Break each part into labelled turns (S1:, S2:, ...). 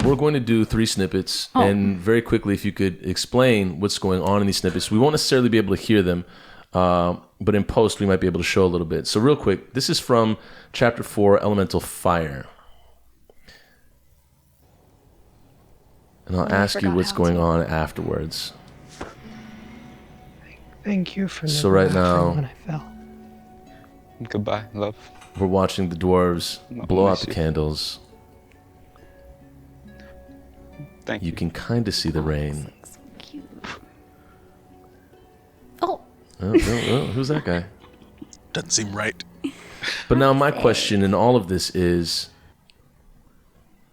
S1: we're going to do 3 snippets, and very quickly, if you could explain what's going on in these snippets. We won't necessarily be able to hear them, but in post, we might be able to show a little bit. So real quick, this is from Chapter 4, Elemental Fire. And I'll ask you what's going on afterwards.
S2: Thank you for
S1: So right now,
S2: when I fell.
S3: Goodbye, love.
S1: we're watching the dwarves blow out the candles.
S3: Thank
S1: You
S3: you.
S1: can kind of see the rain.
S4: So cute. Oh.
S1: Oh, who's that guy?
S5: Doesn't seem right.
S1: But now my question in all of this is,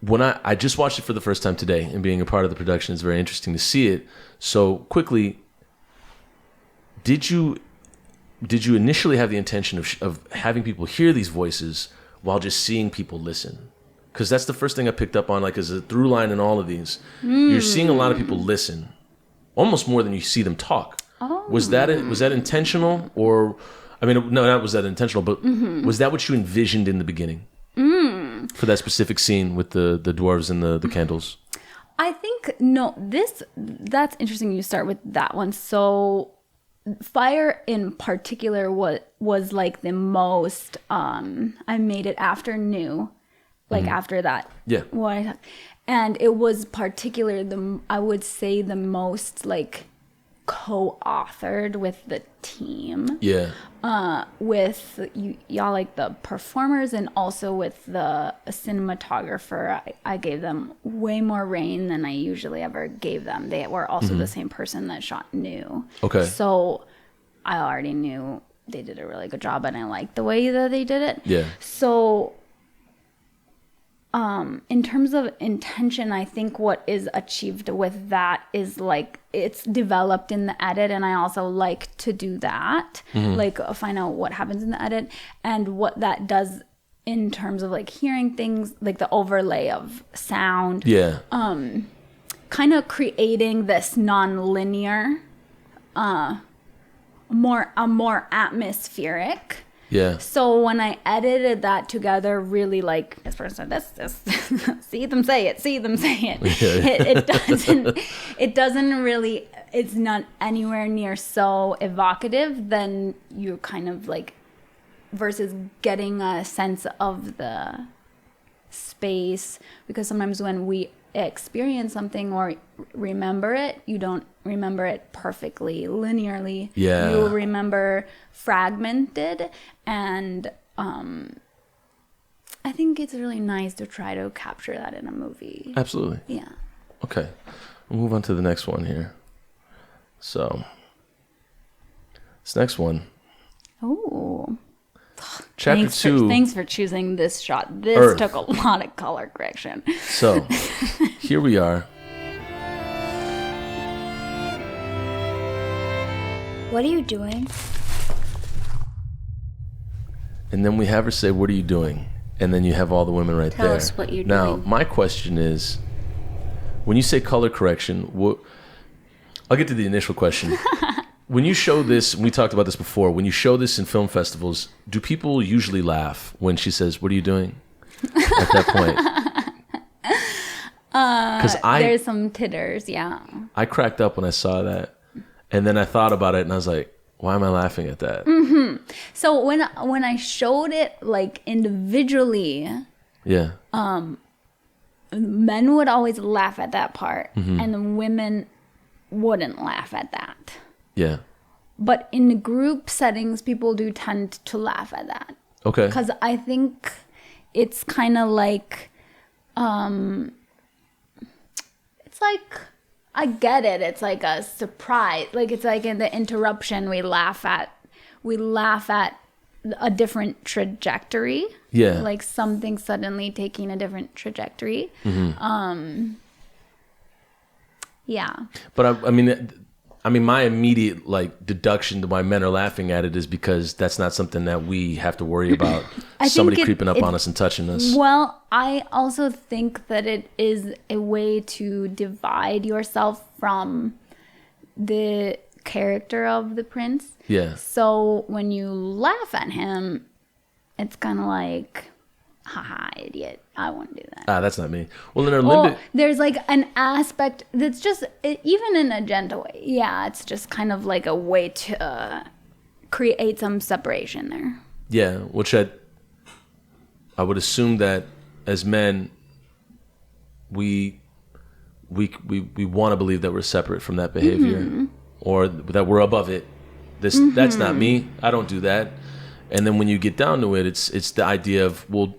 S1: when I just watched it for the first time today, and being a part of the production is very interesting to see it. So quickly, did you initially have the intention of having people hear these voices while just seeing people listen? Because that's the first thing I picked up on, like as a through line in all of these. You're seeing a lot of people listen, almost more than you see them talk.
S4: Oh.
S1: Was that intentional, or I mean, no, not was that intentional, but was that what you envisioned in the beginning for that specific scene with the dwarves and the candles?
S4: I think that's interesting. You start with that one. So fire in particular was like the most. I made it after New. Like after that,
S1: Yeah.
S4: And it was particular I would say the most like co-authored with the team.
S1: Yeah.
S4: With y'all, like the performers, and also with the cinematographer. I gave them way more reign than I usually ever gave them. They were also the same person that shot New.
S1: Okay.
S4: So I already knew they did a really good job, and I liked the way that they did it.
S1: Yeah.
S4: So in terms of intention, I think what is achieved with that is like it's developed in the edit, and I also like to do that, like find out what happens in the edit and what that does in terms of like hearing things, like the overlay of sound,
S1: Yeah.
S4: kind of creating this non-linear, more atmospheric.
S1: Yeah.
S4: So when I edited that together, really like this person said this, see them say it. It doesn't really, it's not anywhere near so evocative. Then you kind of like, versus getting a sense of the space, because sometimes when we experience something or remember it, you don't remember it perfectly linearly.
S1: Yeah.
S4: You remember fragmented, and I think it's really nice to try to capture that in a movie.
S1: Absolutely.
S4: Yeah.
S1: Okay. We'll move on to the next one here. So this next one.
S4: Oh.
S1: Chapter 2.
S4: Thanks for choosing this shot. This
S1: Earth.
S4: took a lot of color correction.
S1: So here we are.
S6: What are you doing?
S1: And then we have her say, "What are you doing?" And then you have all the women right
S6: Tell
S1: there.
S6: us what you're
S1: now,
S6: doing.
S1: my question is, when you say color correction, I'll get to the initial question. When you show this, and we talked about this before, when you show this in film festivals, do people usually laugh when she says, "What are you doing?" at that point? Because
S4: There's some titters, yeah.
S1: I cracked up when I saw that. And then I thought about it, and I was like, why am I laughing at that?
S4: So when I showed it like individually,
S1: Yeah.
S4: men would always laugh at that part, and the women wouldn't laugh at that.
S1: Yeah.
S4: But in the group settings, people do tend to laugh at that.
S1: Okay.
S4: Because I think it's kind of like, it's like, I get it. It's like a surprise. Like it's like in the interruption, we laugh at a different trajectory.
S1: Yeah.
S4: Like something suddenly taking a different trajectory. Yeah.
S1: But I mean, my immediate like deduction to why men are laughing at it is because that's not something that we have to worry about. Somebody creeping up on us and touching us.
S4: Well, I also think that it is a way to divide yourself from the character of the prince.
S1: Yeah.
S4: So when you laugh at him, it's kind of like, haha, idiot. I won't do that.
S1: That's not me. Well, in our limbic,
S4: There's like an aspect that's just even in a gentle way. Yeah, it's just kind of like a way to create some separation there.
S1: yeah, which I would assume that as men, we want to believe that we're separate from that behavior, or that we're above it. That's not me. I don't do that. And then when you get down to it, it's the idea of, well,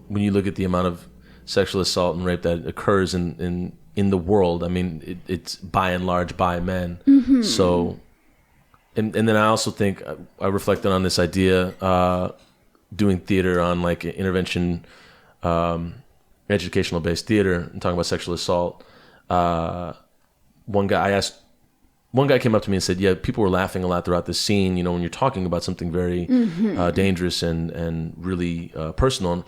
S1: when you look at the amount of sexual assault and rape that occurs in the world, I mean, it's by and large by men. So, and then I also think I reflected on this idea doing theater on like intervention, educational based theater, and talking about sexual assault. One guy came up to me and said, yeah, people were laughing a lot throughout the scene, you know, when you're talking about something very dangerous and really personal.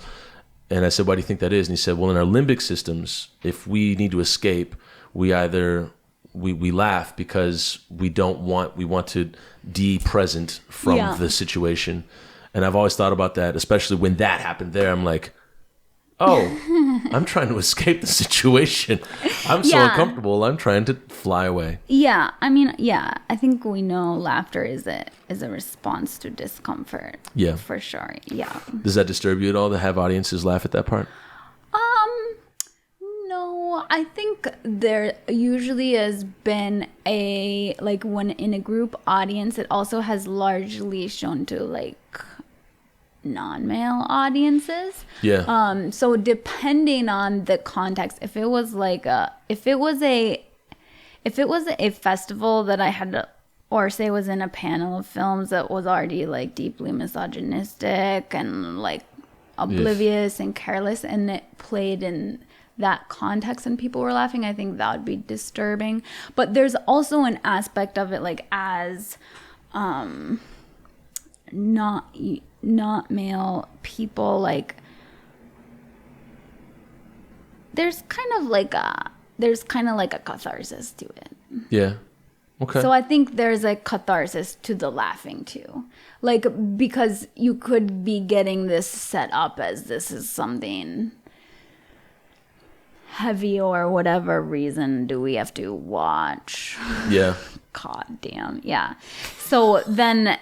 S1: And I said, why do you think that is? And he said, well, in our limbic systems, if we need to escape, we either we laugh because we want to de-present from the situation. And I've always thought about that, especially when that happened there. I'm like, oh, I'm trying to escape the situation. I'm so uncomfortable. I'm trying to fly away.
S4: Yeah, I mean, yeah, I think we know laughter is a response to discomfort.
S1: Yeah,
S4: for sure. Yeah.
S1: Does that disturb you at all to have audiences laugh at that part?
S4: No, I think there usually has been like when in a group audience, it also has largely shown to like non-male audiences.
S1: Yeah.
S4: So depending on the context, if it was a festival that I had to, or say was in a panel of films that was already like deeply misogynistic and like oblivious and careless, and it played in that context and people were laughing, I think that would be disturbing. But there's also an aspect of it like as not male people, like there's kind of like a catharsis to it.
S1: Yeah. Okay.
S4: So I think there's a catharsis to the laughing too. Like, because you could be getting this set up as this is something heavy, or whatever reason do we have to watch.
S1: Yeah.
S4: God damn. Yeah. So then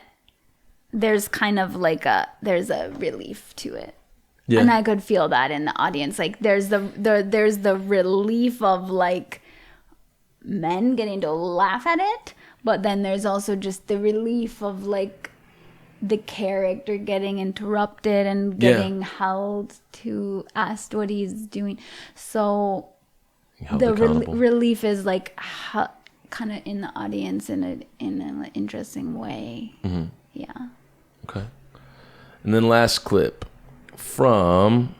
S4: there's kind of like there's a relief to it. Yeah. And I could feel that in the audience. Like there's the relief of like men getting to laugh at it, but then there's also just the relief of like the character getting interrupted and getting held to asked what he's doing. So the relief is like kind of in the audience in an interesting way. Mm-hmm. Yeah.
S1: Okay. And then last clip from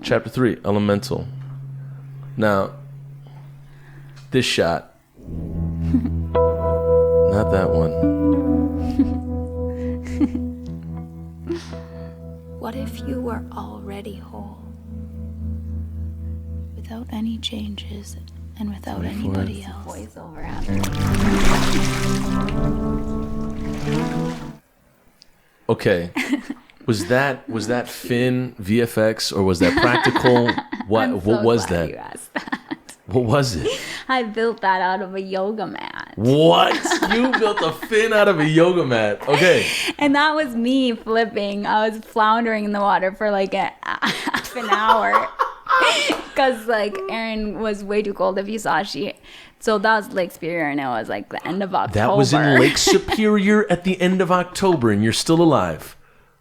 S1: Chapter 3, Elemental. Now, this shot, not that one.
S6: What if you were already whole? Without any changes and without anybody else.
S4: Voiceover after.
S1: Okay. Was that Finn VFX or was that practical? What was that?
S4: You asked that.
S1: What was it?
S4: I built that out of a yoga mat.
S1: What? You built a fin out of a yoga mat. Okay.
S4: And that was me flipping. I was floundering in the water for like half an hour. Because like Erin was way too cold if you saw so that was Lake Superior, and it was like the end of October.
S1: That was in Lake Superior at the end of October, and you're still alive.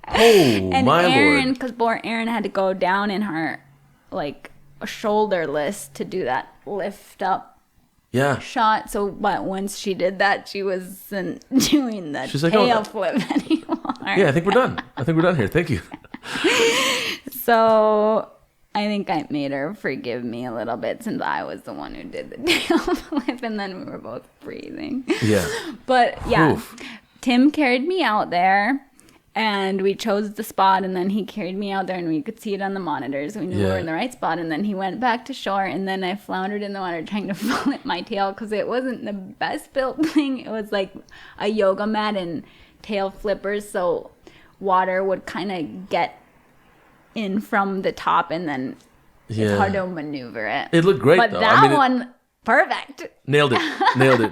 S1: Oh,
S4: and
S1: my
S4: Erin,
S1: Lord.
S4: because poor Erin had to go down in her like shoulderless to do that lift up shot. So but once she did that, she wasn't doing the tail flip anymore.
S1: Yeah, I think we're done. Here. Thank you.
S4: So I think I made her forgive me a little bit since I was the one who did the tail flip, and then we were both breathing.
S1: Yeah.
S4: But yeah,
S1: Oof.
S4: Tim carried me out there, and we chose the spot, and then he carried me out there, and we could see it on the monitors. We knew we were in the right spot, and then he went back to shore, and then I floundered in the water trying to flip my tail because it wasn't the best built thing. It was like a yoga mat and tail flippers, so water would kind of get in from the top, and then it's hard to maneuver it.
S1: It looked great,
S4: but
S1: though.
S4: that one, perfect.
S1: Nailed it.